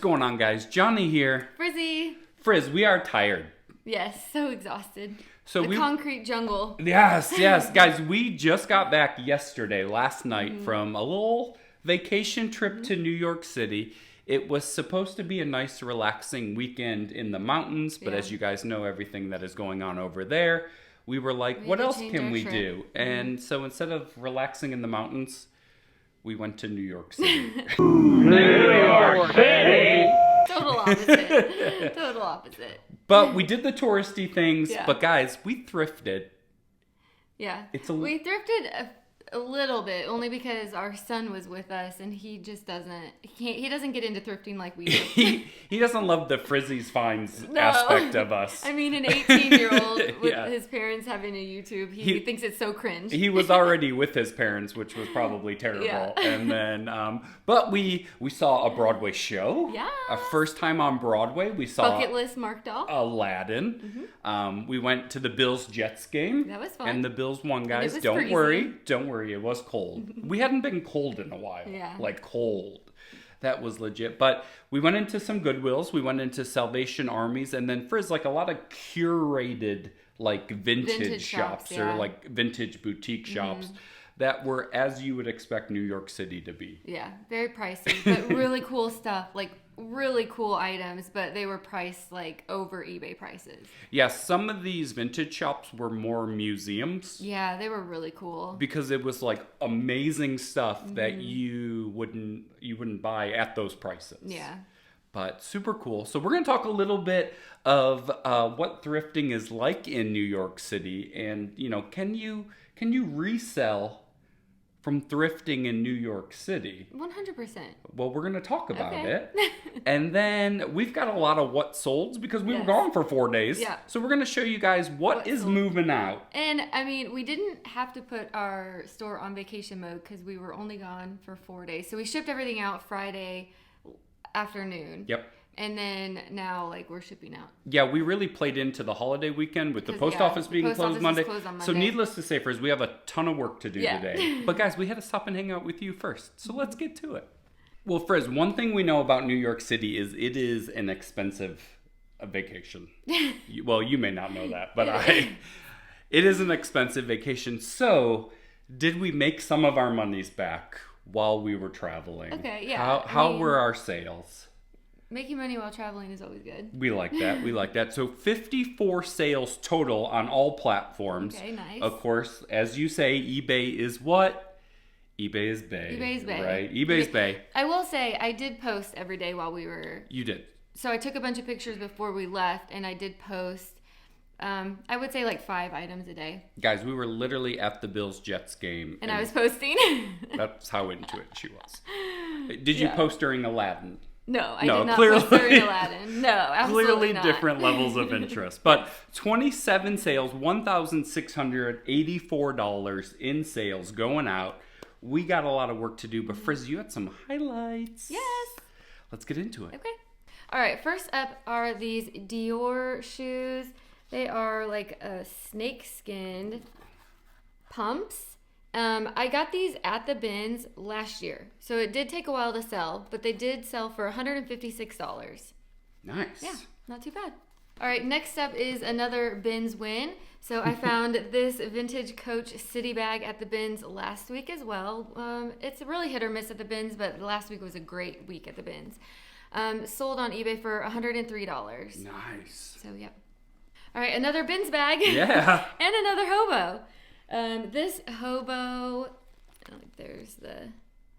going on, guys? Johnny here. Frizzy. Frizz, we are tired. Yes, so exhausted. So concrete jungle. Yes, guys, we just got back last night from a little vacation trip to New York City. It was supposed to be a nice, relaxing weekend in the mountains, but as you guys know, everything that is going on over there, we were like, what else can we do? And so instead of relaxing in the mountains, we went to New York City. New York City! Total opposite. Total opposite. But we did the touristy things. Yeah. But guys, we thrifted. Yeah. We thrifted a little bit, only because our son was with us, and he just doesn't. He doesn't get into thrifting like we do. he doesn't love the Frizzy's finds aspect of us. I mean, an 18-year-old with his parents having a YouTube, he thinks it's so cringe. He was already with his parents, which was probably terrible. Yeah. And then, but we saw a Broadway show. Yeah. Our first time on Broadway, we saw Bucket list marked off. Aladdin. We went to the Bills Jets game. That was fun. And the Bills won, guys. And it was Don't freezing. worry. It was cold. We hadn't been cold in a while. Yeah. Like cold. That was legit. But we went into some Goodwills. We went into Salvation Armies. And then Frizz, like a lot of curated like vintage shops or like vintage boutique shops that were as you would expect New York City to be. Yeah, very pricey, but really cool stuff, like really cool items, but they were priced like over eBay prices. Yeah, some of these vintage shops were more museums. Yeah, they were really cool. Because it was like amazing stuff that you wouldn't buy at those prices. Yeah. But super cool. So we're going to talk a little bit of what thrifting is like in New York City, and can you resell from thrifting in New York City? 100%. Well, we're going to talk about it. And then we've got a lot of what solds because we were gone for 4 days. Yeah. So we're going to show you guys what is sold. moving out. And I mean, we didn't have to put our store on vacation mode because we were only gone for 4 days. So we shipped everything out Friday afternoon. Yep. And then now, like, we're shipping out. Yeah, we really played into the holiday weekend with the post office being closed Monday. So needless to say, Frizz, we have a ton of work to do today. But guys, we had to stop and hang out with you first. So let's get to it. Well, Frizz, one thing we know about New York City is it is an expensive vacation. Well, you may not know that, but it is an expensive vacation. So did we make some of our monies back while we were traveling? Okay, yeah. How were our sales? Making money while traveling is always good. We like that. So 54 sales total on all platforms. Okay, nice. Of course, as you say, eBay is what? eBay is Bay. eBay's Bay. Right? eBay's Bay. I will say, I did post every day while we were... You did. So I took a bunch of pictures before we left, and I did post, I would say like 5 items a day. Guys, we were literally at the Bills-Jets game. And I was posting. That's how into it she was. Did you post during Aladdin? No, I did not post during Aladdin. No, absolutely not. Clearly different levels of interest. But 27 sales, $1,684 in sales going out. We got a lot of work to do, but Frizz, you had some highlights. Yes. Let's get into it. Okay. All right, first up are these Dior shoes. They are like a snake-skinned pumps. I got these at the bins last year, so it did take a while to sell, but they did sell for $156. Nice. Yeah, not too bad. All right, next up is another bins win. So I found this vintage Coach City bag at the bins last week as well. It's really hit or miss at the bins, but last week was a great week at the bins. Sold on eBay for $103. Nice. So, yeah. All right, another bins bag. Yeah. And another hobo. This hobo, there's the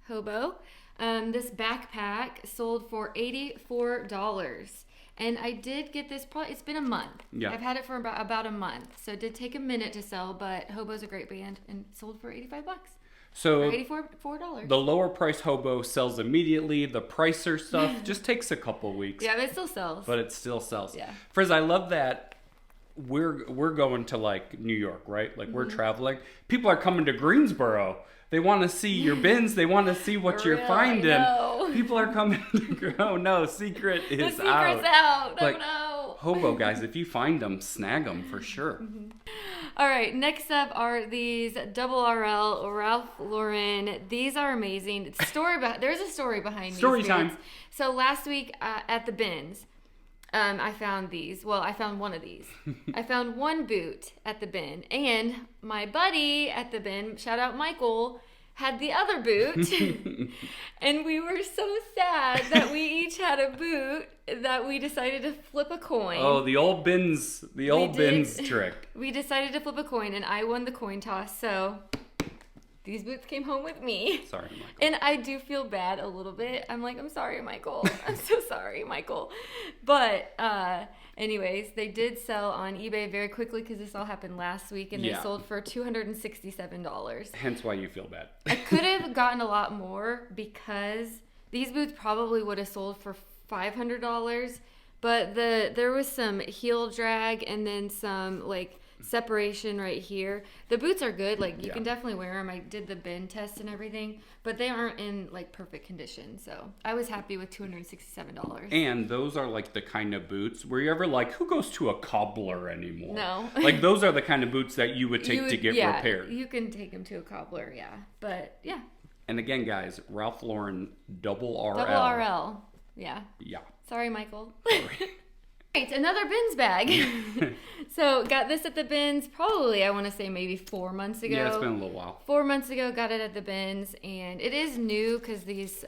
hobo. This backpack sold for $84. And I did get this, it's been a month. Yeah. I've had it for about a month. So it did take a minute to sell, but Hobo's a great band and sold for $85. So or $84. The lower price hobo sells immediately. The pricer stuff just takes a couple weeks. Yeah, but it still sells. But it still sells. Yeah. Frizz, I love that we're going to like New York, right? Like we're traveling. People are coming to Greensboro. They want to see your bins. They want to see what you're finding. People are coming to oh no, secret is the secret's out. Like, no. Hobo guys, if you find them, snag them for sure. All right, next up are these double RL Ralph Lauren. These are amazing. There's a story behind these. Story time. Boots. So last week at the bins, I found these. Well, I found one of these. I found one boot at the bin, and my buddy at the bin, shout out Michael, had the other boot. And we were so sad that we each had a boot that we decided to flip a coin. Oh, the old bins trick. We decided to flip a coin, and I won the coin toss, so these boots came home with me. Sorry, Michael. And I do feel bad a little bit. I'm like, I'm sorry, Michael. I'm so sorry, Michael. But anyways, they did sell on eBay very quickly because this all happened last week, and they sold for $267. Hence why you feel bad. I could have gotten a lot more because these boots probably would have sold for $500, but there was some heel drag and then some like separation right here. The boots are good, like you can definitely wear them. I did the bin test and everything, but they aren't in like perfect condition, so I was happy with $267. And those are like the kind of boots where you're ever like, who goes to a cobbler anymore? No. Like those are the kind of boots that you would take to get repaired. You can take them to a cobbler, but yeah. And again, guys, Ralph Lauren double RL. Double RL. Yeah. Sorry, Michael. Right, another bins bag. So got this at the bins probably, I want to say maybe 4 months ago. Yeah, it's been a little while. 4 months ago, got it at the bins, and it is new because these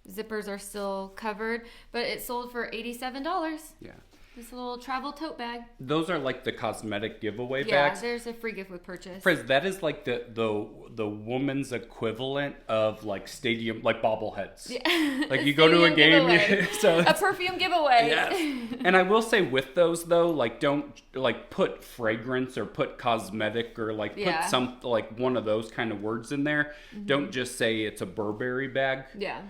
zippers are still covered, but it sold for $87. Yeah. This little travel tote bag. Those are like the cosmetic giveaway bags. Yeah, there's a free gift with purchase. Frizz, that is like the woman's equivalent of like stadium, like bobbleheads. Yeah. Like you go to a game, so a perfume giveaway. Yes. And I will say with those though, like don't like put fragrance or put cosmetic or like put some like one of those kind of words in there. Mm-hmm. Don't just say it's a Burberry bag. Yeah.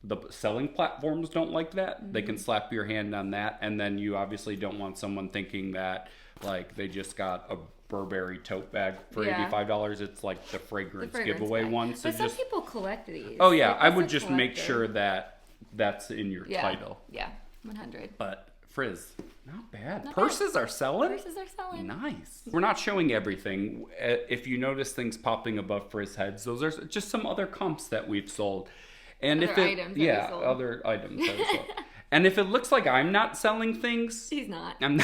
The selling platforms don't like that. Mm-hmm. They can slap your hand on that, and then you obviously don't want someone thinking that like they just got a Burberry tote bag for $85. It's like the fragrance giveaway bag. One. So but some people collect these. Oh yeah, I would just make sure that that's in your title. Yeah, 100. But Frizz, not bad. Purses are selling. Purses are selling. Nice. We're not showing everything. If you notice things popping above Frizz heads, those are just some other comps that we've sold. And other items other items. And if it looks like I'm not selling things, he's not. I'm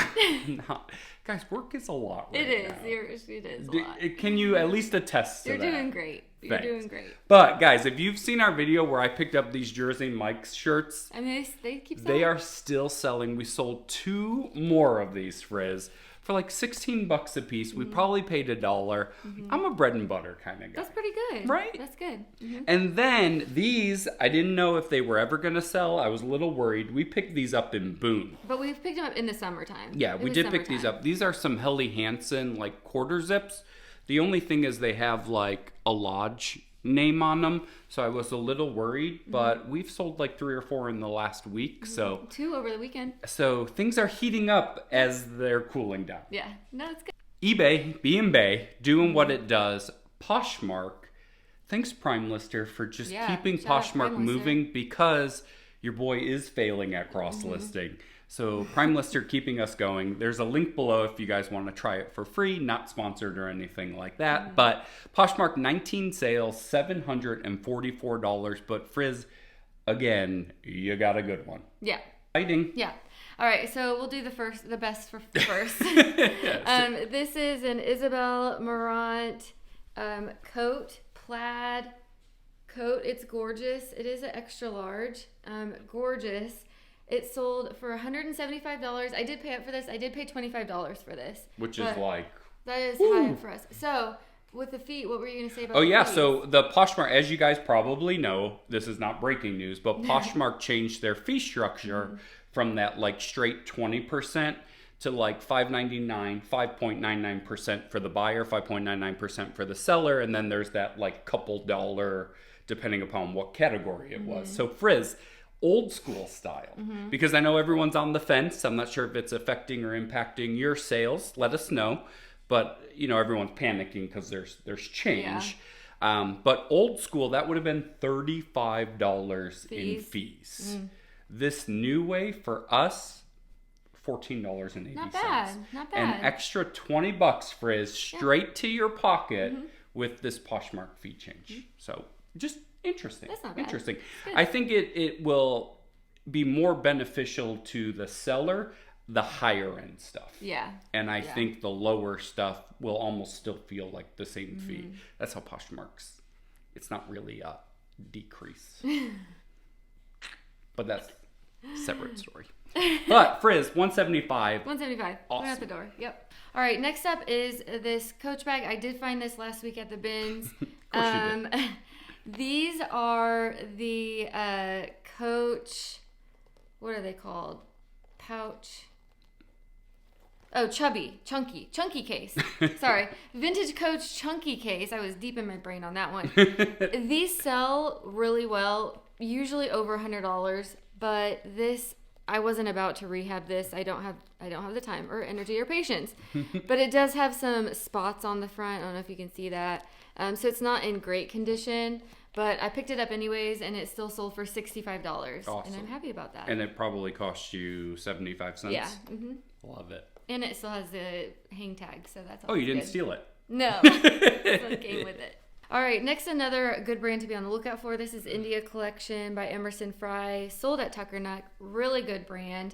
not. Guys, work is a lot. Right it is. Now. It is a lot. Can you at least attest to You're that? doing great. You're doing great. But guys, if you've seen our video where I picked up these Jersey Mike's shirts, I mean, they keep selling. They are still selling. We sold 2 more of these, Frizz. For like $16 a piece. We probably paid $1. Mm-hmm. I'm a bread and butter kind of guy. That's pretty good. Right? That's good. Mm-hmm. And then these, I didn't know if they were ever going to sell. I was a little worried. We picked these up in Boone. But we've picked them up in the summertime. Yeah, we did pick these up. These are some Helly Hansen like quarter zips. The only thing is they have like a Lodge name on them, so I was a little worried, but we've sold like 3 or 4 in the last week, so 2 over the weekend. So things are heating up as they're cooling down. Yeah, no, it's good. eBay, being Bay, doing what it does. Poshmark, thanks Prime Lister for just keeping Poshmark moving because your boy is failing at cross-listing. So Prime Lister keeping us going. There's a link below if you guys want to try it for free. Not sponsored or anything like that. But Poshmark 19 sales, $744. But Frizz, again, you got a good one. Yeah. Exciting. Yeah. All right, so we'll do the best for first. This is an Isabel Marant coat, plaid coat. It's gorgeous. It is an extra large. Gorgeous. It sold for $175. I did pay up for this. I did pay $25 for this. Which is like... That is high for us. So, with the feet, what were you going to say about the feet? So the Poshmark, as you guys probably know, this is not breaking news, but Poshmark changed their fee structure from that like straight 20% to like $5.99, 5.99% for the buyer, 5.99% for the seller, and then there's that like couple dollar depending upon what category it was. So Frizz, old school style, because I know everyone's on the fence. I'm not sure if it's affecting or impacting your sales. Let us know. But you know, everyone's panicking because there's change. But old school, that would have been $35 in fees. This new way for us, $14.80. Not bad. An extra $20, Frizz, straight to your pocket with this Poshmark fee change. So just interesting. That's not bad. Interesting. I think it will be more beneficial to the seller, the higher end stuff. Yeah. And I think the lower stuff will almost still feel like the same fee. That's how Poshmark's. It's not really a decrease. But that's a separate story. But Frizz, $175. $175. Awesome. Right out the door. Yep. All right. Next up is this Coach bag. I did find this last week at the bins. Of course you did. These are the Coach. What are they called? Pouch. Oh, chunky case. Sorry. Vintage Coach chunky case. I was deep in my brain on that one. These sell really well, usually over $100, but this, I wasn't about to rehab this. I don't have the time or energy or patience. But it does have some spots on the front. I don't know if you can see that. So it's not in great condition, but I picked it up anyways, and it still sold for $65. Awesome. And I'm happy about that. And it probably cost you 75 cents. Yeah. Love it. And it still has the hang tag, so that's all. Oh, you didn't steal it? No. It came with it. All right, next another good brand to be on the lookout for. This is India Collection by Emerson Fry, sold at Tucker Nuck. Really good brand.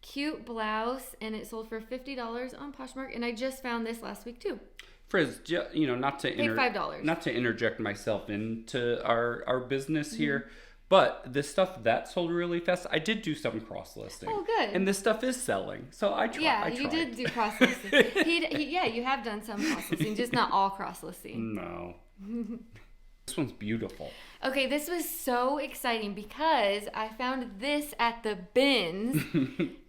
Cute blouse, and it sold for $50 on Poshmark, and I just found this last week too. Frizz, not to $5. Not to interject myself into our business here, but this stuff that sold really fast, I did do some cross listing. Oh, good. And this stuff is selling, so I tried. Yeah, you did do cross listing. Yeah, you have done some cross listing, just not all cross listing. No. This one's beautiful. Okay, this was so exciting because I found this at the bins.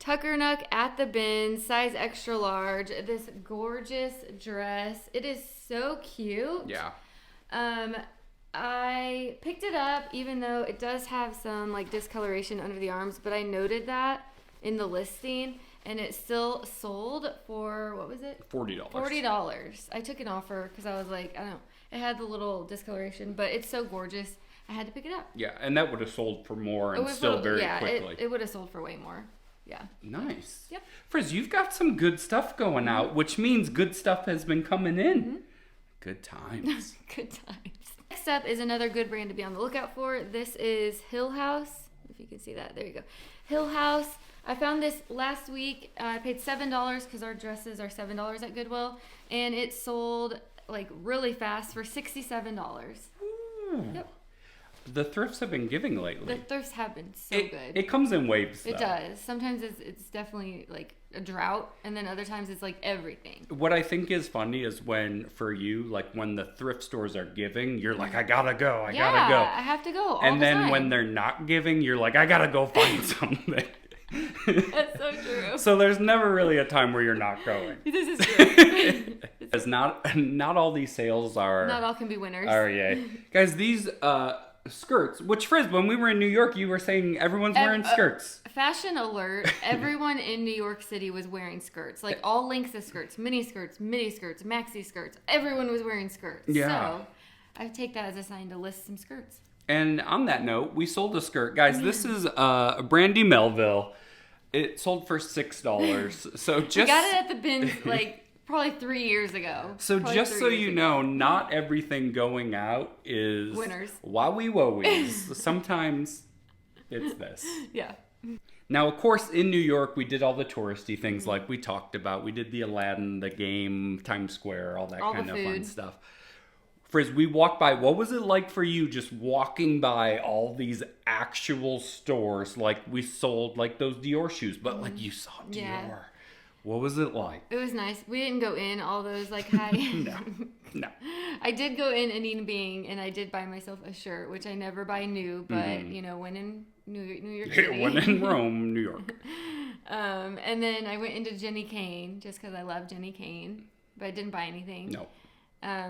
Tucker Nuck at the bins, size extra large. This gorgeous dress. It is so cute. Yeah. I picked it up even though it does have some like discoloration under the arms, but I noted that in the listing and it still sold for, what was it? $40. $40. I took an offer because I was like, I don't know. It had the little discoloration, but it's so gorgeous. I had to pick it up. Yeah, and that would have sold for more and still very quickly. It would have sold for way more. Yeah. Nice. Yep. Frizz, you've got some good stuff going out, which means good stuff has been coming in. Good times. Good times. Next up is another good brand to be on the lookout for. This is Hill House. If you can see that. There you go. Hill House. I found this last week. I paid $7 because our dresses are $7 at Goodwill. And it sold like really fast for $67. Yep. The thrifts have been giving lately. The thrifts have been so good. It comes in waves, though. It does. Sometimes it's definitely like a drought, and then other times it's like everything. What I think is funny is when, for you, like when the thrift stores are giving, you're like, I gotta go, I gotta go. I have to go all and the then time. When they're not giving, you're like, I gotta go find something. That's so true. So there's never really a time where you're not going. This is true. Because not all these sales are... Not all can be winners. Guys, these skirts, which Frizz, when we were in New York, you were saying everyone's wearing skirts. Fashion alert, everyone in New York City was wearing skirts. Like all lengths of skirts, mini skirts, maxi skirts. Everyone was wearing skirts. Yeah. So I take that as a sign to list some skirts. And on that note, we sold a skirt. Guys, this is Brandy Melville. It sold for $6. So just... We got it at the bins like probably 3 years ago. So just so you know, not everything going out is... winners. Wowie wowies. Sometimes it's this. Yeah. Now, of course, in New York, we did all the touristy things like we talked about. We did the Aladdin, the game, Times Square, all that kind of fun stuff. Frizz, we walked by. What was it like for you just walking by all these actual stores? Like we sold like those Dior shoes, but like you saw Dior. Yeah. What was it like? It was nice. We didn't go in all those like high. No. I did go in Anine Bing and I did buy myself a shirt, which I never buy new, but when in New York City. When in Rome, New York. And then I went into Jenny Kane just because I love Jenny Kane, but I didn't buy anything. No.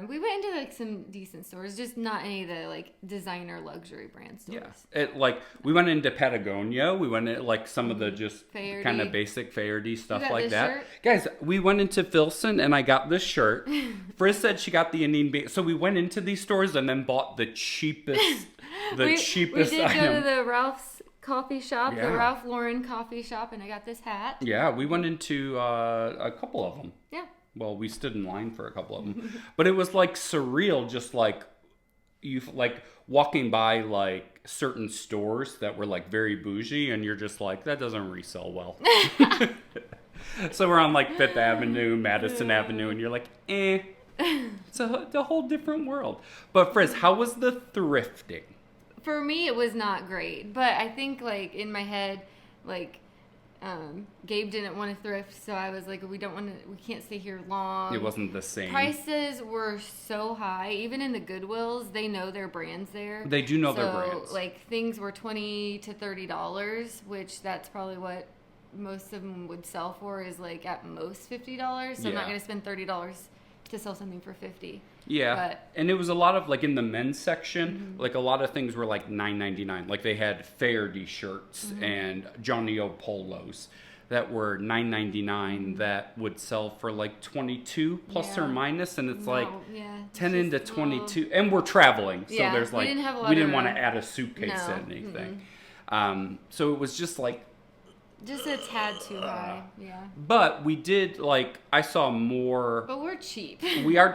We went into like some decent stores, just not any of the like designer luxury brand stores. Yeah, we went into Patagonia. We went into like some of the just kind of basic Faherty stuff like that. Shirt? Guys, we went into Filson and I got this shirt. Frizz said she got the Anine Bing. So we went into these stores and then bought the cheapest, we did item. Go to the Ralph's coffee shop, the Ralph Lauren coffee shop, and I got this hat. Yeah, we went into a couple of them. Yeah. Well, we stood in line for a couple of them. But it was like surreal, just like you like walking by like certain stores that were like very bougie, and you're just like, that doesn't resell well. So we're on like Fifth Avenue, Madison Avenue, and you're like, eh. It's a whole different world. But Frizz, how was the thrifting? For me, it was not great. But I think like in my head, like Gabe didn't want to thrift, so I was like, we can't stay here long. It wasn't the same. Prices were so high. Even in the Goodwills, they know their brands there. They do know their brands. Like things were $20 to $30, which that's probably what most of them would sell for, is like at most $50. So I'm not going to spend $30 to sell something for $50. Yeah, but, and it was a lot of like in the men's section, like a lot of things were like $9.99. Like they had Faherty shirts and Johnny O polos that were $9.99 that would sell for like $22 plus or minus, and it's like 10 into 22. And we're traveling, so there's like we didn't want to add a suitcase to anything. So it was just like. Just a tad too high, But we did, like, I saw more. But we're cheap. We are.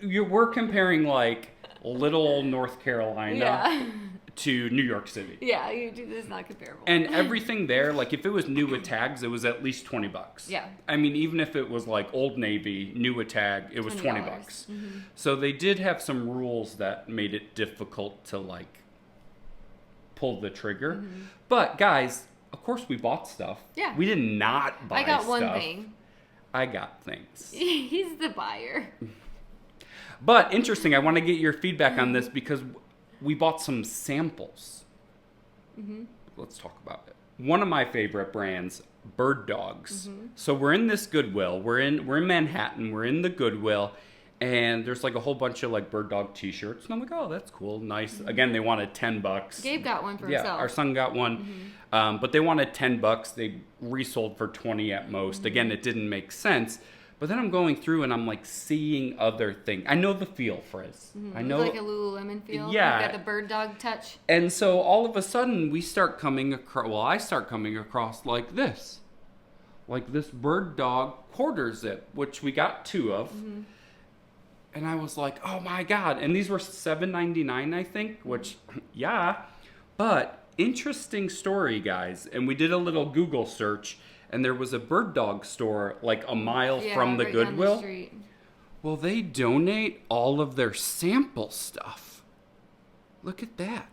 We're comparing, like, little old North Carolina to New York City. Yeah, it's not comparable. And everything there, like, if it was new with tags, it was at least $20. Yeah. I mean, even if it was, like, Old Navy, new with tag, it was $20. So they did have some rules that made it difficult to, like, pull the trigger. But, guys. Of course, we bought stuff. Yeah. We did not buy stuff. I got one thing. I got things. He's the buyer. But interesting, I want to get your feedback on this because we bought some samples. Let's talk about it. One of my favorite brands, Bird Dogs. So we're in this Goodwill. We're in Manhattan. We're in the Goodwill. And there's like a whole bunch of like Bird Dog t-shirts. And I'm like, oh, that's cool. Nice. Again, they wanted $10. Gabe got one for himself. Yeah, our son got one. But they wanted $10. They resold for 20 at most. Again, it didn't make sense. But then I'm going through and I'm like seeing other things. I know the feel, Frizz. I know. It's like a Lululemon feel. Yeah. You got the Bird Dog touch. And so all of a sudden we start coming across, I start coming across like this. Like this Bird Dog quarter zip, which we got 2 of. And I was like, oh my God. And these were $7.99, I think, which, But interesting story, guys. And we did a little Google search, and there was a Bird Dog store like a mile from the right Goodwill. Down the street. Well, they donate all of their sample stuff. Look at that.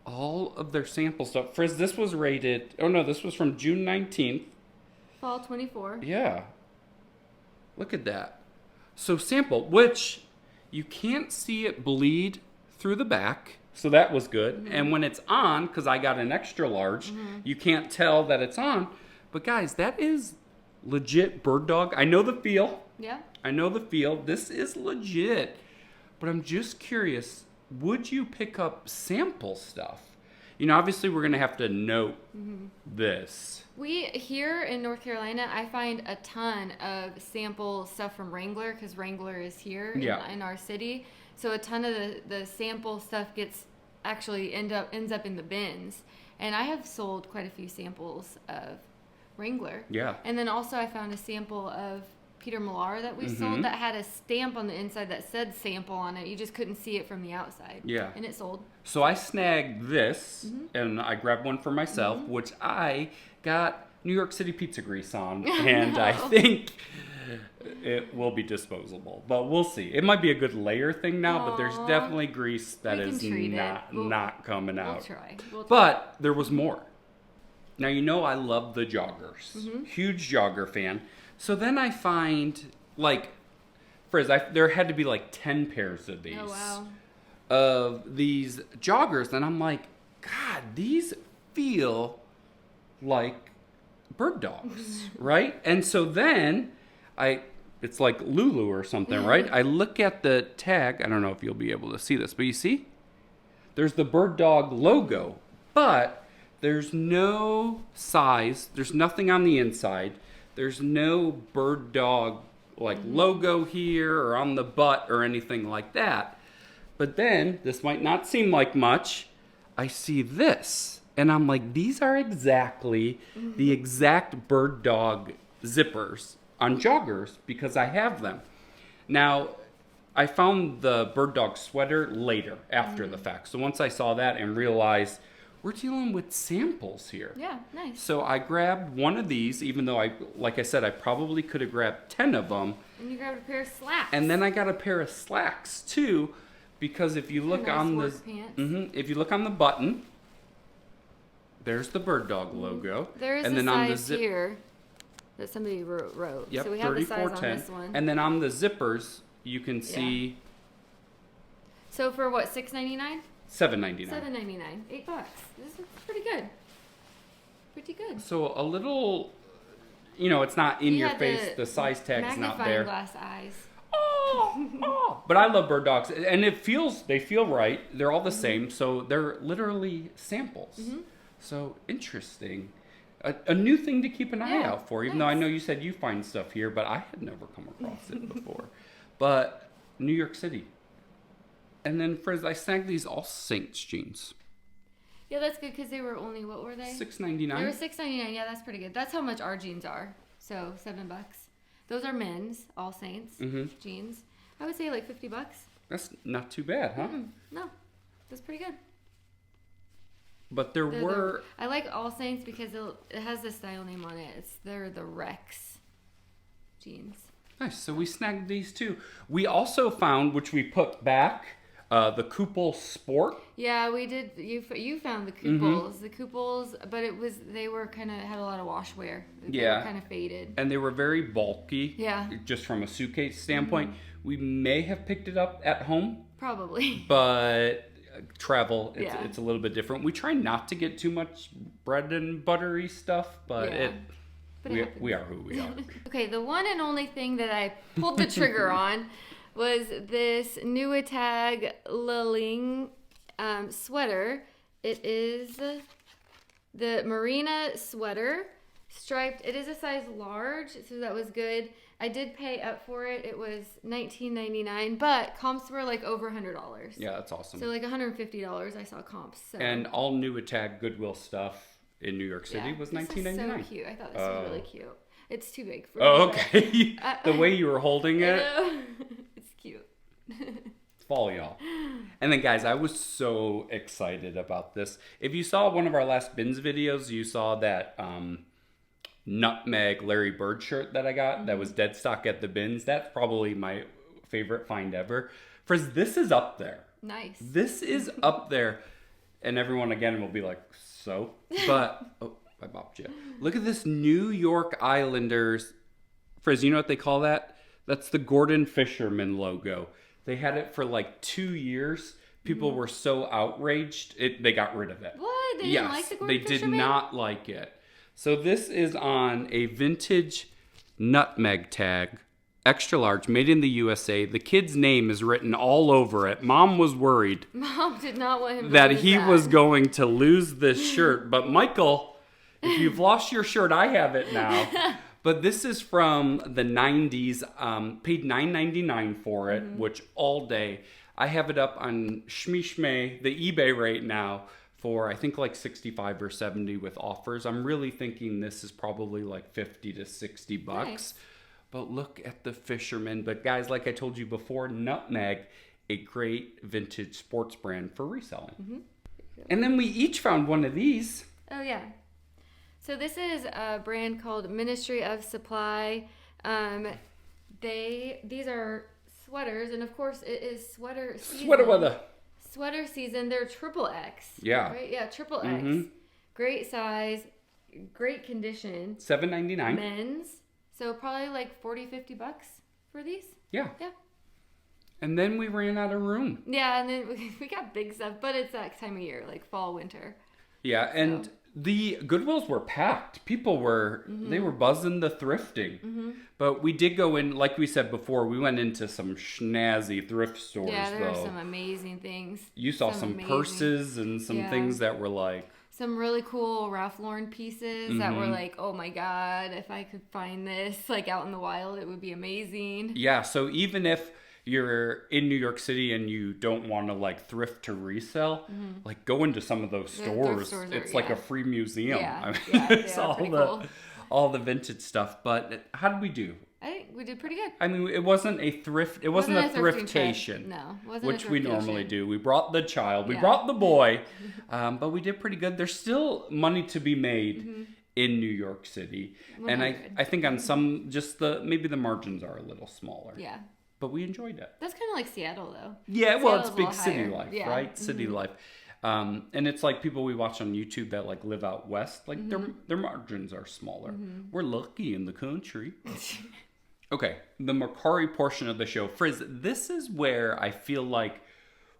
All of their sample stuff. Frizz, this was rated, this was from June 19th. Fall 24. Yeah. Look at that. So sample, which you can't see it bleed through the back. So that was good. And when it's on, because I got an extra large, you can't tell that it's on. But guys, that is legit Bird Dog. I know the feel. Yeah. I know the feel. This is legit. But I'm just curious, would you pick up sample stuff? Obviously we're going to have to note this. Here in North Carolina, I find a ton of sample stuff from Wrangler, because Wrangler is here in our city. So a ton of the sample stuff ends up in the bins. And I have sold quite a few samples of Wrangler. Yeah. And then also I found a sample of Peter Millar that we sold that had a stamp on the inside that said sample on it. You just couldn't see it from the outside. Yeah. And it sold. So I snagged this, and I grabbed one for myself, which I got New York City pizza grease on, and I think it will be disposable, but we'll see. It might be a good layer thing now, but there's definitely grease that is not coming out. We'll try. But there was more. Now, I love the joggers. Huge jogger fan. So then I find, like, Frizz, there had to be like 10 pairs of these. Oh, wow. Of these joggers. And I'm like, God, these feel like Bird Dogs, right? And so then it's like Lulu or something, right? I look at the tag. I don't know if you'll be able to see this, but you see? There's the Bird Dog logo, but there's no size. There's nothing on the inside. There's no Bird Dog like logo here or on the butt or anything like that. But then, this might not seem like much, I see this. And I'm like, these are exactly the exact bird dog zippers on joggers because I have them. Now, I found the bird dog sweater later, after the fact. So once I saw that and realized we're dealing with samples here. Yeah, nice. So I grabbed one of these, even though like I said, I probably could have grabbed 10 of them. And you grabbed a pair of slacks. And then I got a pair of slacks too, because if you look on if you look on the button, there's the bird dog logo. There is and a then size here that somebody wrote. Yep, so we have the size on this one. And then on the zippers, you can see. So for what, $6.99? $7.99. $7.99. $8. This is pretty good. Pretty good. So a little, it's not in your face. The size tag's not there. Magnifying glass eyes. Oh. But I love bird dogs, and they feel right. They're all the same, so they're literally samples. So interesting. A new thing to keep an eye out for, even though I know you said you find stuff here, but I had never come across it before. But New York City. And then, Frizz, I snagged these All Saints jeans. Yeah, that's good because they were only, what were they? $6.99. They were $6.99. Yeah, that's pretty good. That's how much our jeans are. So $7. Those are men's All Saints jeans. I would say like $50. That's not too bad, huh? No, that's pretty good. But I like All Saints because it has the style name on it. They're the Rex jeans. Nice. So we snagged these too. We also found, which we put back, the Couple Sport. Yeah, we did. You found the Couples, but they were kind of had a lot of wash wear. They were kind of faded, and they were very bulky. Yeah, just from a suitcase standpoint, we may have picked it up at home, probably, but travel, it's a little bit different. We try not to get too much bread and buttery stuff, but we are who we are. Okay, the one and only thing that I pulled the trigger on was this Nuitag Laling sweater. It is the Marina sweater, striped. It is a size large, so that was good. I did pay up for it. It was $19.99, but comps were like over $100. Yeah, that's awesome. So like $150 I saw comps. So. And all Nuitag Goodwill stuff in New York City was $19.99. This is so cute. I thought this was really cute. It's too big for me. Oh, okay. The way you were holding it. It's cute. Fall, y'all. And then, guys, I was so excited about this. If you saw one of our last bins videos, you saw that nutmeg Larry Bird shirt that I got that was dead stock at the bins. That's probably my favorite find ever. Frizz, this is up there. Nice. This is up there. And everyone, again, will be like, so? But, I bopped you. Look at this New York Islanders. Frizz, you know what they call that? That's the Gordon Fisherman logo. They had it for like 2 years. People were so outraged, they got rid of it. What? They didn't like the Gordon Fisherman? They did not like it. So this is on a vintage nutmeg tag, extra large, made in the USA. The kid's name is written all over it. Mom was worried. Mom did not want him to that lose he was going to lose this shirt. But Michael, if you've lost your shirt, I have it now. But this is from the 90s. Paid $9.99 for it, which all day. I have it up on Shmee, the eBay right now, for I think like 65 or 70 with offers. I'm really thinking this is probably like 50 to 60 bucks. Nice. But look at the Fisherman. But guys, like I told you before, Nutmeg, a great vintage sports brand for reselling. And then we each found one of these. Oh yeah. So this is a brand called Ministry of Supply. These are sweaters, and of course it is sweater season. Sweater weather. Sweater season. They're triple X. Yeah. Right? Yeah, triple X. Great size, great condition. $7.99. Men's. So probably like $40-50 for these. Yeah. Yeah. And then we ran out of room. Yeah, and then we got big stuff, but it's that time of year, like fall, winter. Yeah, and the Goodwills were packed. People were, they were buzzing the thrifting. But we did go in, like we said before, we went into some snazzy thrift stores, Yeah, there were some amazing things. You saw some purses and some things that were like... Some really cool Ralph Lauren pieces that were like, oh my God, if I could find this like out in the wild, it would be amazing. Yeah, so even if you're in New York City and you don't want to like thrift to resell, like go into some of those stores. It's like a free museum. Yeah, It's all the vintage stuff. But how did we do? I think we did pretty good. I mean, it wasn't a thrift. It wasn't a thriftation. No, it wasn't which we normally do. We brought the child. We brought the boy. But we did pretty good. There's still money to be made in New York City, 100. And I think on some maybe the margins are a little smaller. Yeah. But we enjoyed it. That's kind of like Seattle, though. Yeah, well, it's big city life, right? City life. And it's like people we watch on YouTube that like live out west, like their margins are smaller. We're lucky in the country. Okay, the Mercari portion of the show. Frizz, this is where I feel like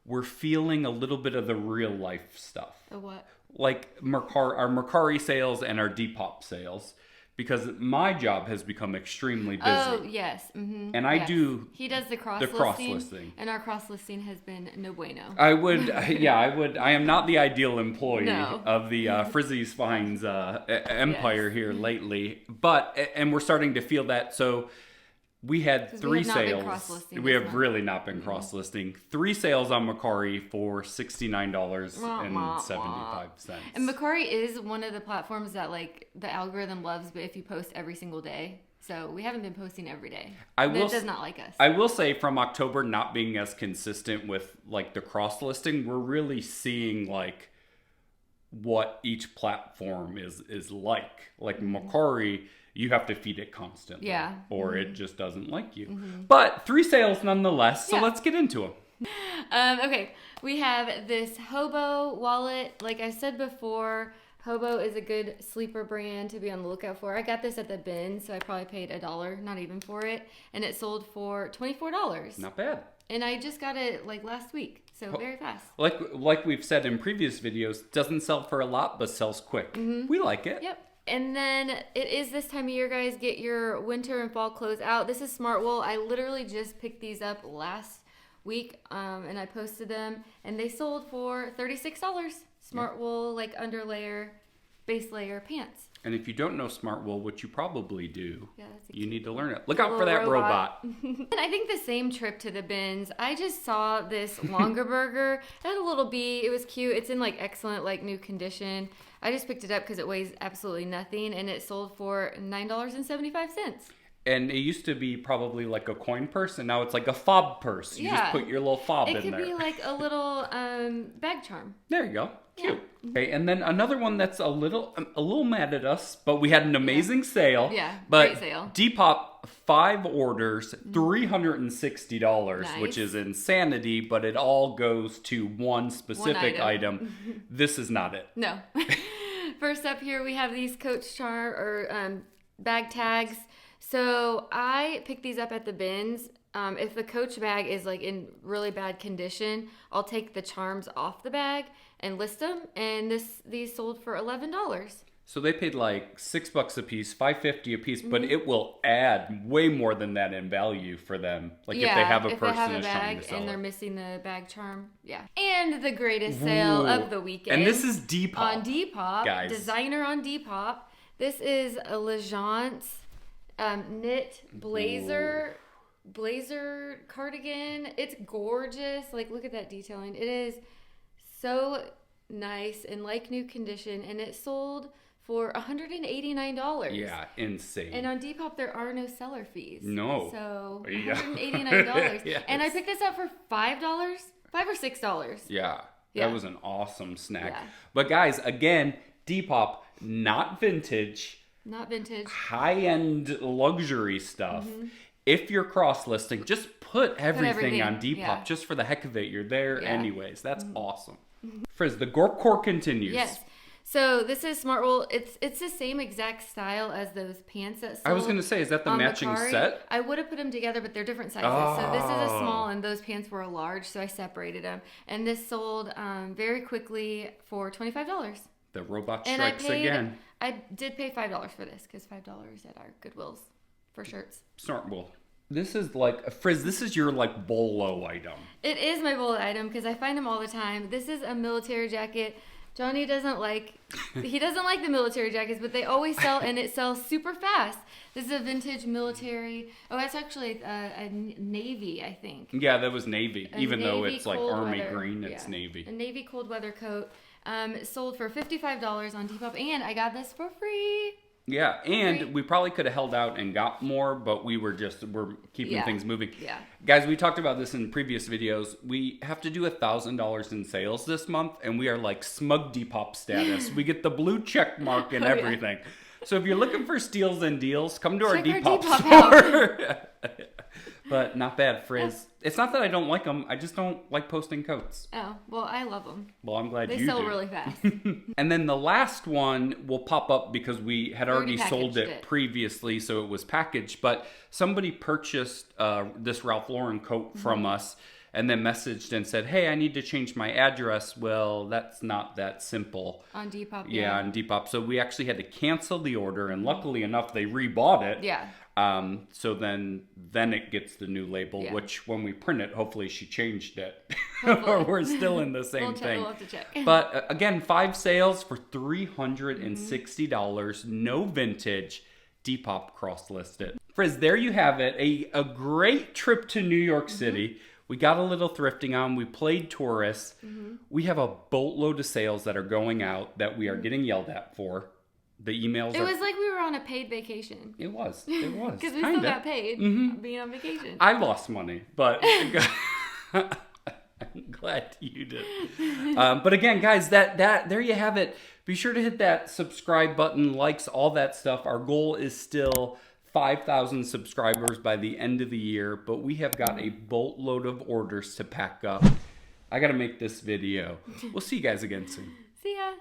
we're feeling a little bit of the real life stuff. The what? Like our Mercari sales and our Depop sales. Because my job has become extremely busy. Oh, yes. Mm-hmm. And I do... He does the cross listing. And our cross listing has been no bueno. I am not the ideal employee of the Frizzy's Finds empire here lately. But, and we're starting to feel that. So we had 3 sales. We have really not been cross-listing. 3 sales on Mercari for $69.75. And Mercari is one of the platforms that like the algorithm loves, but if you post every single day. So we haven't been posting every day. It does not like us. I will say from October not being as consistent with like the cross-listing, we're really seeing like what each platform is like. Like Mercari, you have to feed it constantly. Yeah. Or it just doesn't like you. But 3 sales nonetheless, so let's get into them. Okay, we have this Hobo wallet. Like I said before, Hobo is a good sleeper brand to be on the lookout for. I got this at the bin, so I probably paid $1, not even for it. And it sold for $24. Not bad. And I just got it like last week, so very fast. Like we've said in previous videos, doesn't sell for a lot, but sells quick. We like it. Yep. And then it is this time of year, guys. Get your winter and fall clothes out. This is Smart Wool. I literally just picked these up last week, and I posted them, and they sold for $36. Smart Wool, like underlayer, base layer pants. And if you don't know Smart Wool, which you probably do, you need to learn it. Look out for that robot. And I think the same trip to the bins, I just saw this longer burger. It had a little bee. It was cute. It's in like excellent, like new condition. I just picked it up because it weighs absolutely nothing, and it sold for $9.75. And it used to be probably like a coin purse, and now it's like a fob purse. You just put your little fob in there. It could be like a little bag charm. There you go. Cute. Yeah. Okay, and then another one that's a little mad at us, but we had an amazing sale. Yeah, but great sale. Depop 5 orders, $360, which is insanity, but it all goes to one specific item. This is not it. No. First up here, we have these Coach charm or bag tags. So I picked these up at the bins. If the Coach bag is like in really bad condition, I'll take the charms off the bag and list them. And these sold for $11. So they paid like $6 a piece, $5.50 a piece, but it will add way more than that in value for them. Like if they have a person who's trying to sell and they're missing the bag charm, And the greatest sale of the weekend. And this is Depop. On Depop, guys. Designer on Depop. This is a Legence knit blazer cardigan. It's gorgeous. Like look at that detailing. It is so nice and like new condition, and it sold for $189. Yeah, insane. And on Depop there are no seller fees. No. So $189. Yes. And I picked this up for $5 or $6. Yeah. That was an awesome snack. Yeah. But guys, again, Depop, not vintage. Not vintage. High-end luxury stuff. If you're cross-listing, just put everything on Depop just for the heck of it. You're there anyways. That's awesome. Frizz, the Gorp Core continues. Yes. So this is Smart Wool. It's the same exact style as those pants that sold. I was going to say, is that the matching set? I would have put them together, but they're different sizes. Oh. So this is a small, and those pants were a large, so I separated them. And this sold very quickly for $25. The robot strikes again. I did pay $5 for this, because $5 at our Goodwills for shirts. Smart Wool. This is like, Frizz, this is your like bolo item. It is my bolo item because I find them all the time. This is a military jacket. Johnny doesn't like the military jackets, but they always sell, and it sells super fast. This is a vintage military. Oh, that's actually a navy, I think. Yeah, that was navy. Even though it's like army green, it's navy. A navy cold weather coat. Sold for $55 on Depop, and I got this for free. Yeah, and we probably could have held out and got more, but we're keeping things moving. Yeah. Guys, we talked about this in previous videos. We have to do $1,000 in sales this month, and we are like smug Depop status. We get the blue check mark and everything. So if you're looking for steals and deals, come to our Depop store. But not bad, Frizz. It's not that I don't like them. I just don't like posting coats. Oh, well, I love them. Well, I'm glad you do. They sell really fast. And then the last one will pop up because we had already sold it previously, so it was packaged. But somebody purchased this Ralph Lauren coat from us and then messaged and said, hey, I need to change my address. Well, that's not that simple. On Depop, yeah. On Depop. So we actually had to cancel the order, and luckily enough, they rebought it. Yeah. So then it gets the new label, which when we print it, hopefully she changed it. Or we're still in the same thing. We'll have to check. But again, 5 sales for $360. No vintage. Depop cross-listed. Frizz, there you have it. A great trip to New York City. We got a little thrifting on. We played tourists. We have a boatload of sales that are going out that we are getting yelled at for. The emails. It was like we were on a paid vacation. It was. Because we still got paid being on vacation. I lost money, but I'm glad you did. But again, guys, that there you have it. Be sure to hit that subscribe button, likes, all that stuff. Our goal is still 5,000 subscribers by the end of the year, but we have got a boatload of orders to pack up. I got to make this video. We'll see you guys again soon. See ya.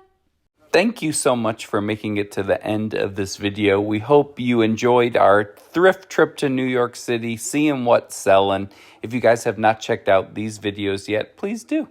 Thank you so much for making it to the end of this video. We hope you enjoyed our thrift trip to New York City, seeing what's selling. If you guys have not checked out these videos yet, please do.